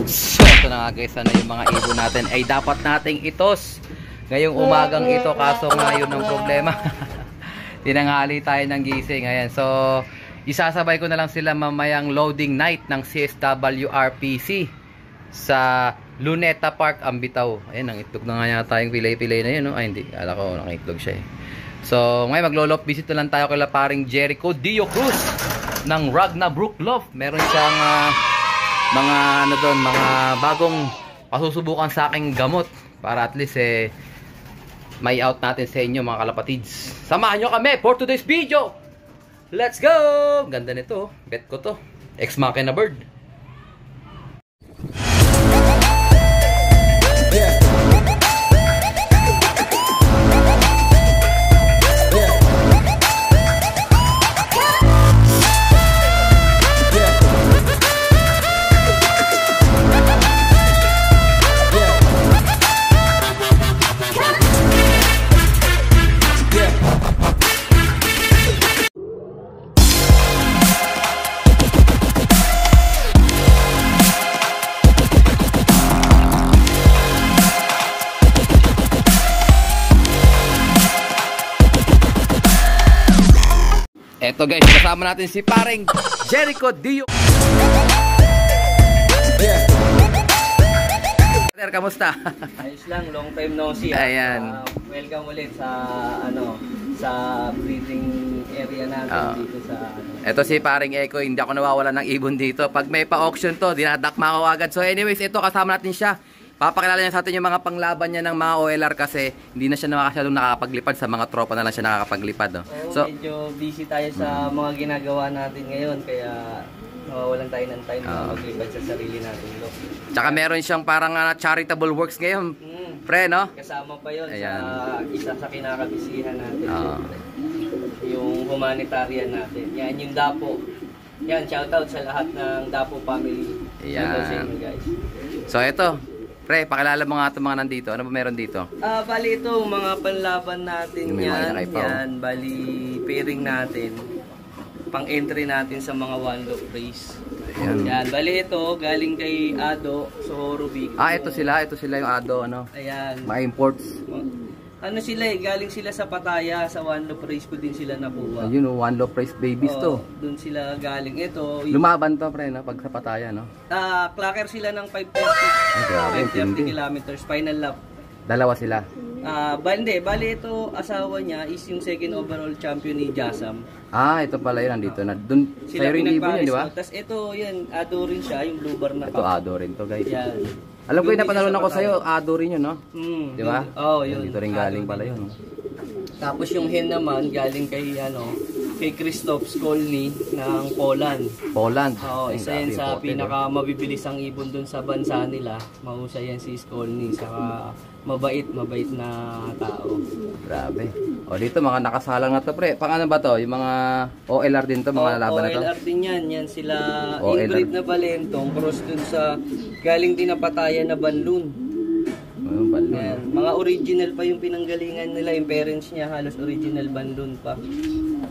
So ito na nga guys, sana yung mga ibon natin ay dapat nating itos ngayong umagang ito, kaso ngayon ang problema. Tinanghali tayo ng gising. Ayan, so isasabay ko na lang sila mamayang loading night ng CSWRPC sa Luneta Park, Ambitaw. Ayan, ang itlog na nga yata yung pilay-pilay na yun, no? Ay, hindi. Kala ko nakitlog siya eh. So, ngayon maglolop visit na lang tayo kay paring Jericho Dio Cruz ng Ragna Brook Loft. Meron siyang mga ano doon, mga bagong pasusubukan sa aking gamot para at least may out natin sa inyo mga kalapatids. Samahan nyo kami for today's video. Let's go! Ganda nito, bet ko to. Ex Machina bird. Eto guys, kasama natin si paring Jericho Dio. Sir, kamusta? Ayos lang, long time no see. Ayan. Welcome ulit sa sa breeding area natin dito sa Eto si paring Eko, hindi ako nawawala ng ibon dito. Pag may pa-auction to, dinadakma ko agad. So anyways, ito kasama natin siya. Papakilala niya sa atin yung mga panglaban niya ng mga OLR kasi hindi na siya masyadong nakakapaglipad, sa mga tropa na lang siya nakakapaglipad. No? So, medyo busy tayo sa mga ginagawa natin ngayon kaya nawawalan tayo ng time na maglipad sa sarili natin. Tsaka meron siyang parang charitable works ngayon, pre, no? Kasama pa yun sa isa sa kinakabisihan natin. Yung humanitarian natin. Yan yung Dapo. Yan, shoutout sa lahat ng Dapo family. Shoutout sa inyo guys. So ito, pre, pakilala mo nga itong mga nandito. Ano ba meron dito? Bali ito, mga panlaban natin yan. Bali, pairing natin. Pang-entry natin sa mga one loop race. Yan. Bali ito, galing kay Ado, so Rubik. Ito sila yung Ado, ano? Ayan. Mga imports. Ano sila galing sila sa Pataya, sa one loop race ko din sila nakuha. Ayun, one loop race babies to. Doon sila galing. Ito, lumaban to, pre, no? Pag sa Pataya, no? Clocker sila ng 530 kilometers, final lap. Dalawa sila? Bali ito, asawa niya is yung second overall champion ni Jasam. Ito pala yun, nandito na. Doon, sa'yo rin ibon yun, di ba? Tapos ito, yan, Ado rin siya, yung blue bar na. Ito, Ado rin to, guys. Yan. Alam ko yung napanalunan ako sa'yo, Ado rin yun, no? Di ba? Yun. Dito rin galing pala yun, no? Tapos yung hen naman, galing kay, kay Christoph Skolny ng Poland. Poland? Isa yan sa pinaka mabibilis ang ibon dun sa bansa nila. Mahusay yan si Skolny, saka mabait na tao. Grabe. Dito mga nakasalang na to, pre. Pang ano ba to? Yung mga OLR din to, mga laban na to? OLR din yan. Yan sila inbreed na Balentong. Cross dun sa galing din na Pataya na Banlun. Yan. Mga original pa yung pinanggalingan nila. Yung parents niya halos original Banlun pa.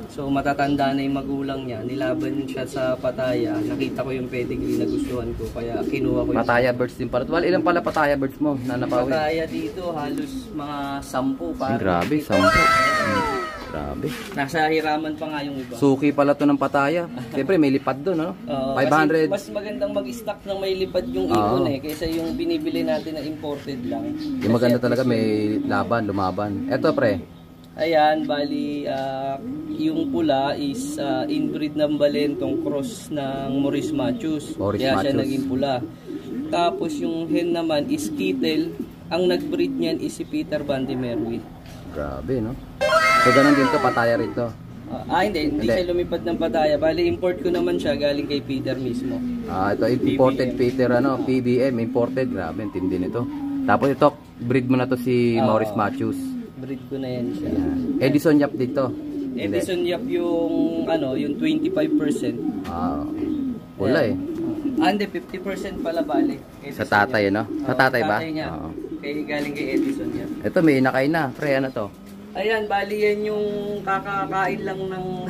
So matatanda na yung magulang niya. Nilaban siya sa Pataya. Nakita ko yung pedigree na gustuhan ko. Kaya kinuha ko yung Pataya birds din pala. Ilan pala Pataya birds mo na napawi? Pataya dito halos mga 10 pa. Grabe, 10. Grabe. Nasa hiraman pa nga yung iba. Suki pala to ng Pataya. Siyempre may lipad doon, no? 500. Mas magandang mag-stock ng may lipad yung ibon kaysa yung binibili natin na imported lang. Yung maganda talaga may laban, lumaban. Eto, pre. Ayan, bali yung pula is inbreed ng Balentong cross ng Maurice Matthews. Kaya siya naging pula. Tapos yung hen naman is Kittel. Ang nag-breed niyan is si Peter Van de Merwe. Grabe, no? So ganun din to, Pataya rin to. Hindi siya lumipad ng Pataya. Bali import ko naman siya galing kay Peter mismo. Ito imported PBM. Peter PBM imported. Grabe, intindi nito. Tapos ito, breed mo na to si Maurice Matthews. Breed ko na yan siya. Edison Yap dito. Edison Yap yung yung 25%. Wala Hindi, 50% pala bali. Sa tatay, no? Sa tatay ba? Niya. Galing kay Edison Yap. Ito may inakay na. Pre, ano to? Ayan, bali yan yung kakakain lang ng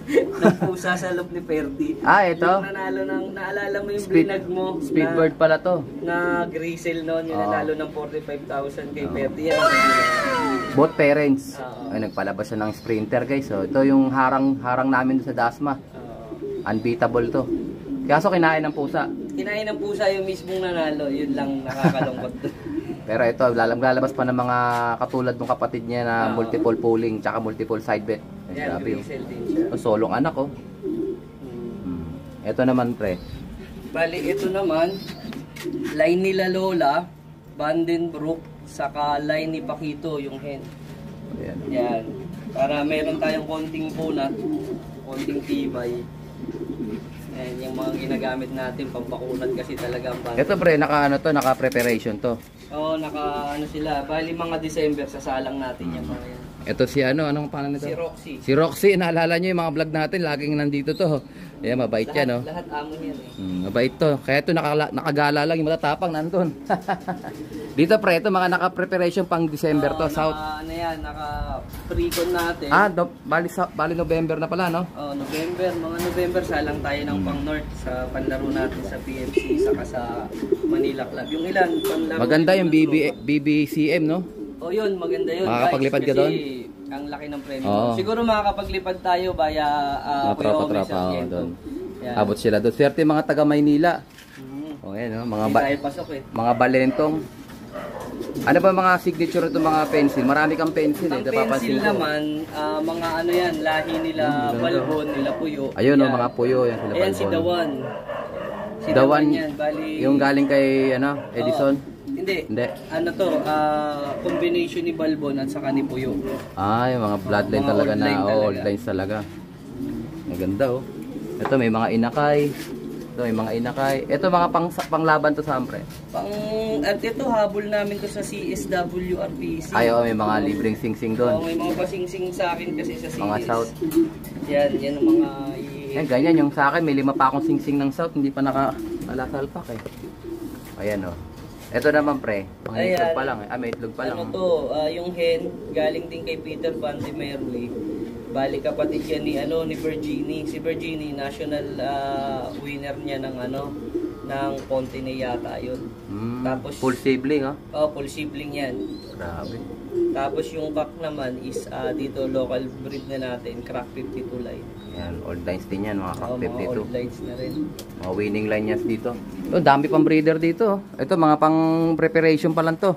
ng pusa sa loob ni Ferdy. Ah, ito? Yung nanalo ng, naalala mo yung Speed- blinag mo? Speedbird pala to. Na Grisel noon, yung Oo. nanalo ng 45,000 kay Ferdy. Yan ang nanalo. Both parents. Oo. Ay, nagpalabas siya ng sprinter guys. So, ito yung harang namin sa Dasma. Unbeatable to. Kaso kinain ng pusa. Kinain ng pusa yung mismong nanalo. Yun lang nakakalungkot. Pero ito, lalabas pa ng mga katulad ng kapatid niya na Oo. multiple pulling tsaka multiple side bet. Ay, Yan, grabe, oh. Grisel din siya. Oh, solong anak oh. Ito naman pre. Bali, ito naman, line nila Lola, Vandenbroek, saka line ni Paquito, yung hen. Ayan. Yan. Para meron tayong konting punat, konting tibay. Yan, yung mga ginagamit natin, pampakunat kasi talaga ang bata. Ito pre, naka-preparation to. Oo, ano sila, bali mga December, sasalang natin yung mga yan. Ito si anong pangalan nito? Si Roxy. Si Roxy, naalala niyo yung mga vlog natin, laging nandito to. Ayan, mabait yan, no? Lahat amo yan eh. Mabait to. Kaya ito nakagala lang, yung matatapang nandun. Dito pre, ito mga naka-preparation pang December to, South. Ano yan, naka-pre-con natin. Bali November na pala, no? Oh, mga November salang tayo ng pang North sa panlaro natin sa PFC saka sa Manila Club. Yung ilan panlaro. Maganda yung tropa. BBCM, no? Oh, yun, maganda yun. Makakapaglipad guys, ka doon? Kasi ang laki ng premyo. Oo. Siguro makakapaglipad tayo via Mga Kuya Ome tropa-tropa, Sargento. doon. Yan. Abot sila doon. Swerte mga taga Maynila. O yan, no? Hindi tayo pasok eh. Mga balentong. Ano ba mga signature ito mga pencil? Marami kang pencil eh. Ang pencil naman, mga ano yan, lahi nila Balbon, nila Puyo. Ayun, no, Yan. mga puyo. Yan sila Ayan si Balbon. Dawan. Si Dawan, yan, bali. yung galing kay Edison. Hindi. Hindi. Ano to, combination ni Balbon at saka ni Puyo. Ah, yung mga bloodline Mga talaga old na. line Oh, talaga. old lines talaga. Maganda oh. Ito may mga inakay. Ito may mga inakay. Ito mga panglaban to sa ampre. At ito, habol namin to sa CSWRPC. Ay, oh, may mga libreng sing-sing doon. May mga pasingsing sa akin kasi sa CS. Mga South. Yan ang mga... Yan, ganyan yung sa akin. May 5 pa akong sing-sing ng South. Hindi pa nakasalpak eh. Ayan oh. Ito naman pre. May itlog pa lang eh. May itlog pa lang. Ano to, yung hen, galing din kay Peter Van de Merwe. Bali kapatid yan ni Virginie. Si Virginie, national winner niya ng ng Ponte yata yun. Tapos full sibling oh. Oh, full sibling yan. Grabe. Tapos yung cock naman is dito local breed na natin, Crack 52 line. Yan, old lines din yan, mga Crack 52. Mga old lines na rin. Mga winning line yan dito. Ito, dami pang breeder dito. Ito, mga pang preparation pa lang to.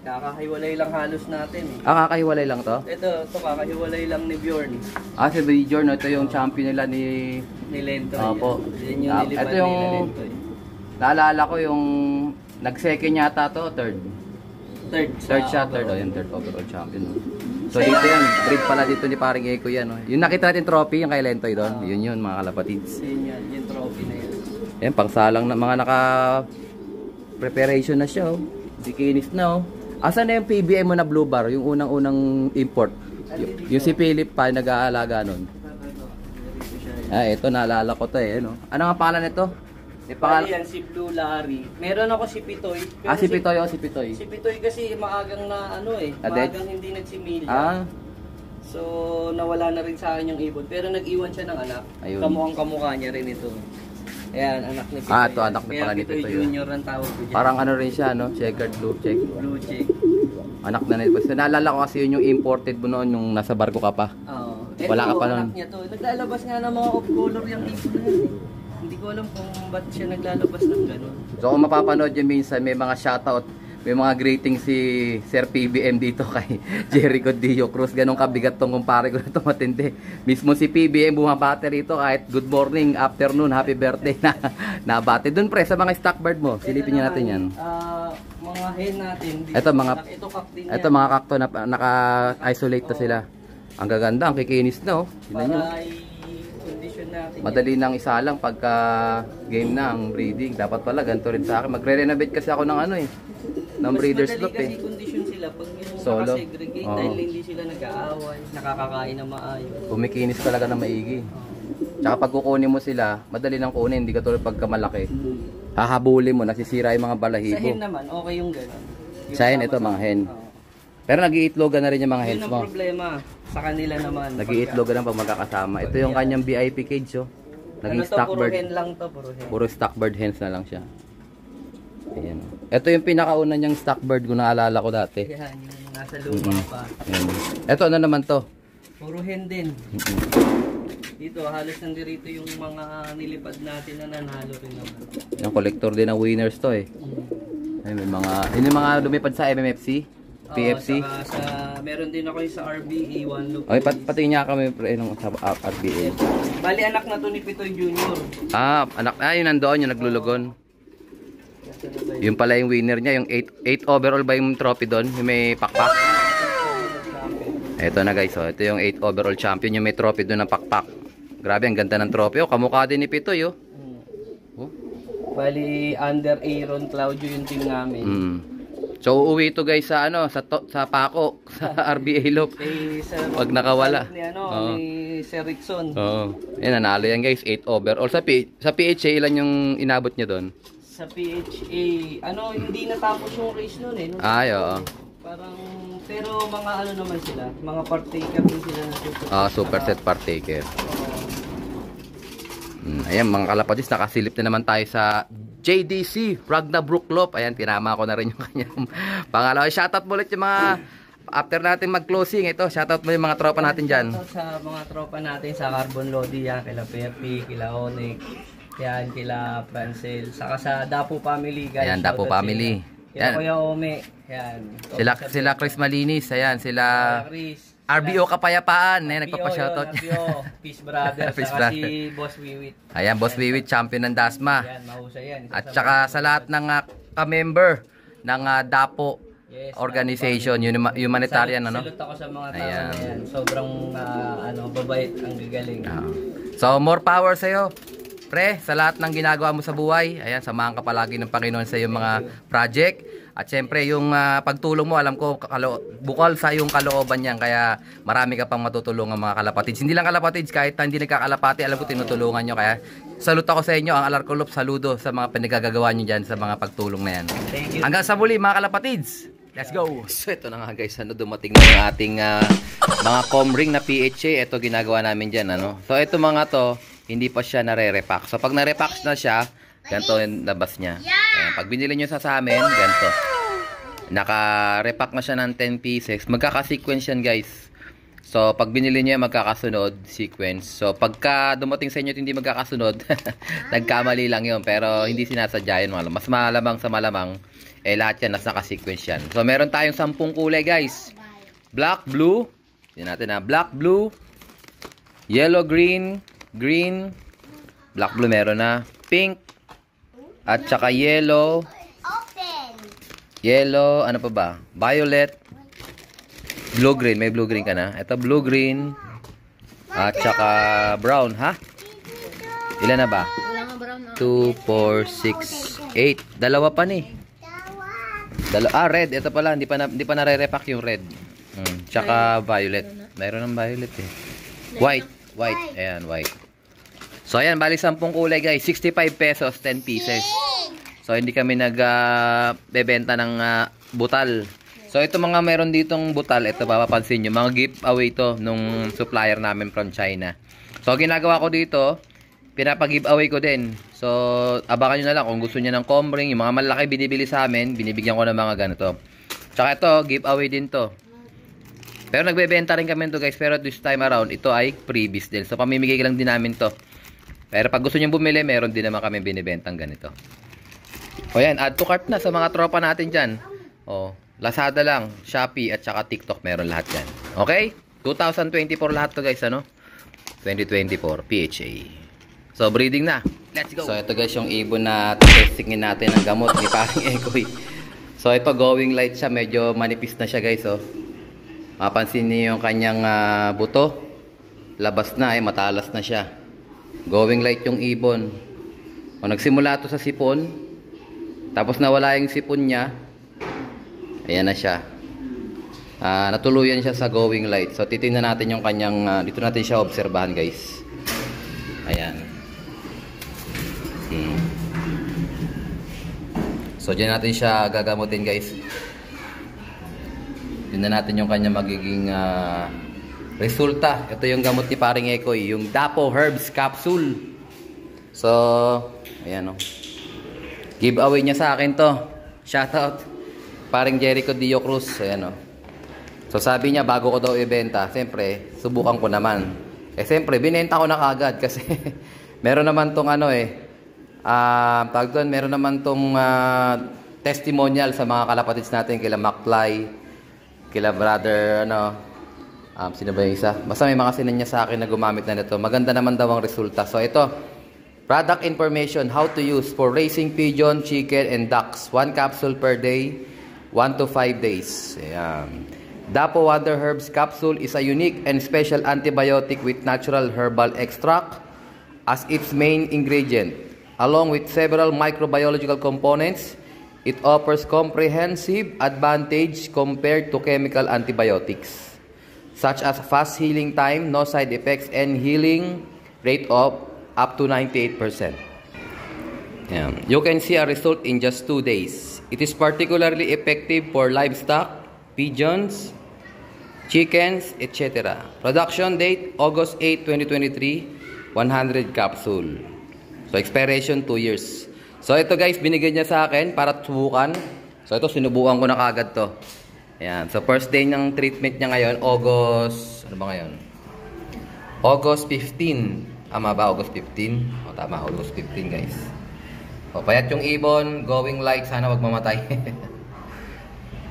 Kakahiwalay lang halos natin eh. Ah, kakahiwalay lang to? Ito kakahiwalay lang ni Bjorn. Ah, si Bjorn, ito yung champion nila ni... Ni Lento. Opo. Yan yung nilipan ito yung... nila Lento eh. Naalala ko yung... Nag-second yata to, third. Third siya, third. Oh, yung third overall champion. Oh. So dito yan, breed pala dito ni paring Eko yan. Oh. Yung nakita natin trophy, yung kay Lentoy doon. Yun, mga kalapatids. Yan, yung trophy na yan. Yan, pangsalang na mga naka-preparation na siya. Oh. Bikinis na oh. Asan na yung PBM mo na Blue Bar? Yung unang-unang import. Yung si Philip pa, nag-aalaga nun. Ah, ito, naalala ko to eh. No? Ano nga pangalan nito? Bali yan, si Blue Larry. Meron ako si Pitoy. Pero si Pitoy o si Pitoy. Si Pitoy kasi maagang na maagang hindi nagsimilya. Ah. So, nawala na rin sa akin yung ibon. Pero nag-iwan siya ng anak. Ayun. Kamukhang kamukha niya rin ito. Ayan, anak ni Pitoy. Ah, ito anak ni pala ni Pitoy Pitoy. Junior ang tawag ko dyan. Parang ano rin siya, no? Checkered blue check. Blue check. Anak na nito. Naalala ko kasi yun yung imported mo noon, yung nasa barko ka pa. Oo. Wala ka pa nun. Anak niya to. Naglalabas nga ng mga off-color yung ibon na yan eh. Hindi ko alam kung ba't siya naglalabas ng gano'n. So kung mapapanood yun minsan, may mga shoutout, may mga greeting si Sir PBM dito kay Jericho Dio Cruz. Ganong kabigat tong kumpare ko na ito matindi. Mismo si PBM bumabate rito kahit good morning, afternoon, happy birthday na nabate. Doon pre, sa mga stock bird mo, silipin niya natin yan. Mga hen natin. Ito mga, ito mga kakto na naka-isolate to sila. Ang gaganda, ang kikinis na oh. Tingnan niyo. Condition natin. Madali nang isa lang pagka game na ang breeding. Dapat pala ganito rin sa akin. Magre-renovate kasi ako ng ng breeder's loop eh. Mas madali kasi condition sila pag yung Solo. nakasegregate dahil hindi sila nag-aaway, nakakakain na maayos. Kumikinis talaga na maigi. Tsaka pag kukunin mo sila, madali nang kunin, hindi katulad pagka malaki. Hahabulin mo, nasisira yung mga Sa balahibo. hen naman, okay yung gano'n. Sa hen, ito mga hen. Pero nag-iitlogan na rin yung mga Yun hens ang mo. problema. Sa kanila naman. Nag-iitlogan na pag magkakasama. Ito yung kanyang VIP cage, oh. Naging Ano to, stock puro bird. hen lang to, puro hen. Puro stock bird hens na lang siya. Ayan. Ito yung pinakauna niyang stock bird kung naalala ko dati. Yan, yung nasa luma pa. Ayan. Ito ano naman to? Puro hen din. Dito, halos nandito yung mga nilipad natin na nanalo rin naman. Yung collector din ng winners to eh. Ay, may mga, yun yung mga lumipad sa MMFC, PFC. Meron din ako yung sa RBA 1 loop. Okay, pati niya kami pre nung sa RBA. Bali anak na to ni Pitoy Junior. Ah, anak, yun nandoon yung naglulugon. Yung pala yung winner niya, yung 8 overall ba yung trophy doon? Yung may pakpak. Ito na guys, oh. Ito yung 8 overall champion, yung may trophy doon ng pakpak. Grabe, ang ganda ng trophy. Oh, kamukha din ni Pitoy, oh. Oh. Bali under Aaron Claudio yung team namin. So uuwi ito guys sa ano, sa Paco, sa RBA loop. Pag nakawala. Ni ni Sir Rickson. Oo. Yan, nanalo yan guys, 8 overall. Sa PHA, ilan yung inabot niya doon? Sa PHA, hindi natapos yung race noon eh. Ay, oo. Parang, pero mga ano naman sila, mga partaker din sila na super. Super set partaker. Ayan mga kalapatis, nakasilip na naman tayo sa JDC, Ragnabrook Loop. Ayan, tinama ko na rin yung kanyang pangalawa. Shoutout mo ulit yung mga, after natin mag-closing, ito, shoutout mo yung mga tropa natin dyan. Shoutout sa mga tropa natin sa Carbon Lodi, yan, kila Perpi, kila Onyx, yan, kila Francel, saka sa Dapo Family, guys. Ayan, Dapo Family. Kila Kuya Ome, yan. Sila Chris Malinis, ayan, sila Chris. RBO Kapayapaan, nagpapa-shoutout niya. Peace Brother, Peace saka Brother. si Boss Wiwit. Ayan, Boss Wiwit, champion ng Dasma. Yan, mahusay yan. At saka sa lahat ng ka-member ng Dapo organization, humanitarian, ano? Salute ako sa mga tao na yan. Sobrang babait, ang gagaling. So, more power sa'yo. Pre, sa lahat ng ginagawa mo sa buhay, ayan, samahan ka palagi ng Panginoon sa iyong mga project. At syempre, yung pagtulong mo, alam ko, bukal sa yung kalooban niyan. Kaya marami ka pang matutulungan mga kalapatids. Hindi lang kalapatids, kahit hindi nagkakalapati, alam ko tinutulungan nyo. Kaya salute ako sa inyo, ang Alarcolop, saludo sa mga pinagagagawa nyo dyan sa mga pagtulong na yan. Thank you. Hanggang sa muli mga kalapatids. Let's go! So ito na nga guys, dumating na yung ating mga comring na PHA. Ito ginagawa namin dyan. So ito mga to, hindi pa siya nare-repack. So pag nare-repack na siya, ganito yung labas niya. Ayan, pag binili nyo sa amin, ganito. Naka-repack na siya ng 10 pieces. Magkaka-sequence yan guys. So pag binili nyo magkakasunod, sequence. So pagka dumating sa inyo hindi magkakasunod, nagkamali lang yun. Pero hindi sinasadya yun. Mas malamang sa malamang, lahat yan nasa naka-sequence yan. So meron tayong 10 kulay guys. Black, blue. Yan natin na. Black, blue. Yellow, green. Green. Black, blue meron na. Pink. At saka yellow. Yellow, ano pa ba? Violet. Blue green, may blue green ka na. Ito blue green. At saka brown, ha? Ilan na ba? 2, 4, 6, 8. Dalawa pa ni. Red, ito pala, hindi pa nare-repack yung red. Tsaka violet. Mayroon ng violet eh. White, ayan, white. So ayan, bali 10 kulay guys, 65 pesos, 10 pieces. So hindi kami nagbebenta ng butal. So ito mga meron ditong butal, ito papapansin nyo, mga giveaway to nung supplier namin from China. So ginagawa ko dito, pinapag-giveaway ko din. So abangan nyo na lang kung gusto nyo ng comring, yung mga malaki binibili sa amin, binibigyan ko ng mga ganito. Tsaka ito, giveaway din to. Pero nagbebenta rin kami to guys, pero this time around, ito ay freebies din. So pamimigay lang din namin to. Pero pag gusto nyo bumili, meron din naman kami binibentang ganito. O yan, add to cart na sa mga tropa natin dyan. O, Lazada lang, Shopee at saka TikTok, meron lahat yan. Okay? 2024 lahat to guys, ano? 2024, PHA. So, breeding na. Let's go! So, ito guys yung ibon na testingin natin ng gamot ni Paring Ekoy. So, ito going light siya, medyo manipis na siya guys, oh. Mapansin niyo yung kanyang buto. Labas na, matalas na siya. Going light yung ibon. O, nagsimula to sa sipon. Tapos nawala yung sipon niya. Ayan na siya. Natuluyan siya sa going light. So titingnan natin yung kanyang dito natin siya obserbahan guys. Ayan. So diyan natin siya gagamutin guys. Tingnan natin yung kanya magiging resulta. Ito yung gamot ni paring Ekoy, yung Dapo Herbs Capsule. So, ayan o. Giveaway niya sa akin to. Shoutout. Paring Jericho Dio Cruz. Ayan o. So, sabi niya bago ko daw ibenta, siyempre, subukan ko naman. Siyempre, binenta ko na kagad kasi meron naman tong tawag doon, meron naman tong testimonial sa mga kalapatids natin, kila Macfly, kila brother, sino ba yung isa? Basta may mga sinanya sa akin na gumamit na nito. Maganda naman daw ang resulta. So ito, product information, how to use for raising pigeon, chicken, and ducks. 1 capsule per day, 1 to 5 days. Ayan. Dapo Wonder Herbs Capsule is a unique and special antibiotic with natural herbal extract as its main ingredient. Along with several microbiological components, it offers comprehensive advantage compared to chemical antibiotics, such as fast healing time, no side effects, and healing rate of up to 98%. Yeah. You can see a result in just 2 days. It is particularly effective for livestock, pigeons, chickens, etc. Production date, August 8, 2023, 100 capsule. So, expiration 2 years. So, ito guys, binigyan niya sa akin para subukan. So, ito, sinubukan ko na kagad to. Ayan. So, first day ng treatment niya ngayon, August, ano ba ngayon? August 15. Tama ba? August 15? O, tama. August 15, guys. O, payat yung ibon, going light, sana wag mamatay.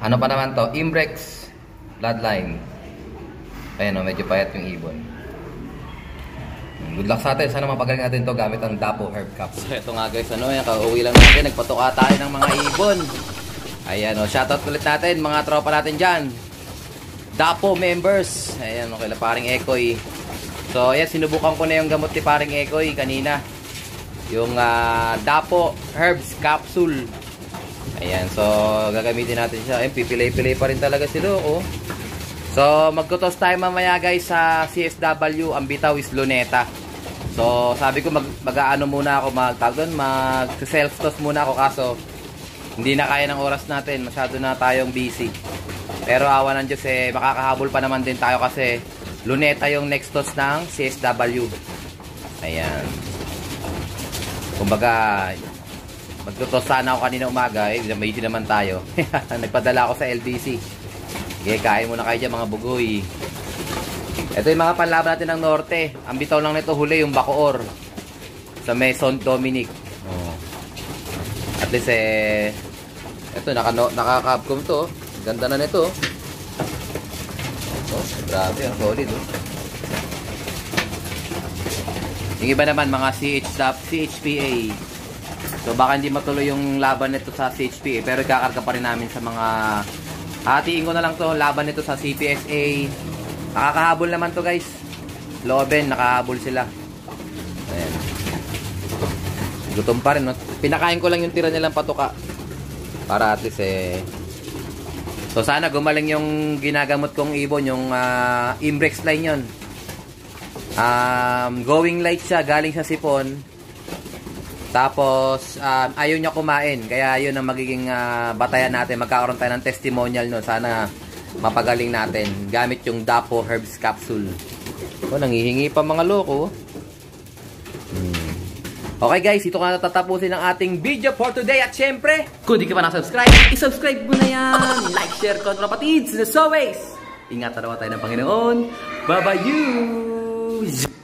Ano pa naman to? Imbrex bloodline. Ayan o, medyo payat yung ibon. Good luck sa atin. Sana mapagaling natin to gamit ang Dapo Herb Capsule. So, ito nga guys, kauwi lang natin. Nagpatuka tayo ng mga ibon. Ayan o, shoutout ulit natin mga tropa natin dyan. Dapo members. Ayan o, kila paring Ekoy. So, ayan, sinubukan ko na yung gamot ni paring Ekoy kanina. Yung Dapo Herbs Capsule. Ayan, so gagamitin natin siya. Ayan, pipilay-pilay pa rin talaga sila, oh. So, magtutos tayo mamaya guys sa CSW. Ang bitaw is luneta. So, sabi ko mag-aano muna ako, mag-self-toss muna ako kaso hindi na kaya ng oras natin. Masyado na tayong busy. Pero awa ng Diyos makakahabol pa naman din tayo kasi luneta yung next toss ng CSW. Ayan. Kumbaga, magtutos sana ako kanina umaga. May naman tayo. Nagpadala ako sa LBC. Okay, kain muna kayo dyan mga bugoy. Ito yung mga panlaban natin ng norte. Ang bitaw lang nito huli yung Bacoor sa Maison Dominic. Oh. At least ito naka-capcom to. Ganda na nito. Oh, grabe, ang solid oh. Yung iba naman mga CHPA. So baka hindi matuloy yung laban nito sa CHPA pero kakarga pa rin namin sa mga hatiin ko na lang to laban nito sa CPSA. Nakakahabol naman to guys. Loben, nakahabol sila. Ayan. Gutom pa rin, no? Pinakain ko lang yung tira nilang patuka. Para at least So sana gumaling yung ginagamot kong ibon, yung Imbrex line yun. Going light siya, galing sa sipon. Tapos, ayaw niya kumain. Kaya yun ang magiging batayan natin. Magkakaroon tayo ng testimonial nun. Sana mapagaling natin. Gamit yung Dapo Herbs Capsule. Oh, nangihingi pa mga loko. Okay guys, ito ka natatapusin ang ating video for today. At syempre, kung di ka pa na-subscribe, i-subscribe mo na yan. Like, share, kapatids. As always, ingatan naman tayo ng Panginoon. Bye-bye you!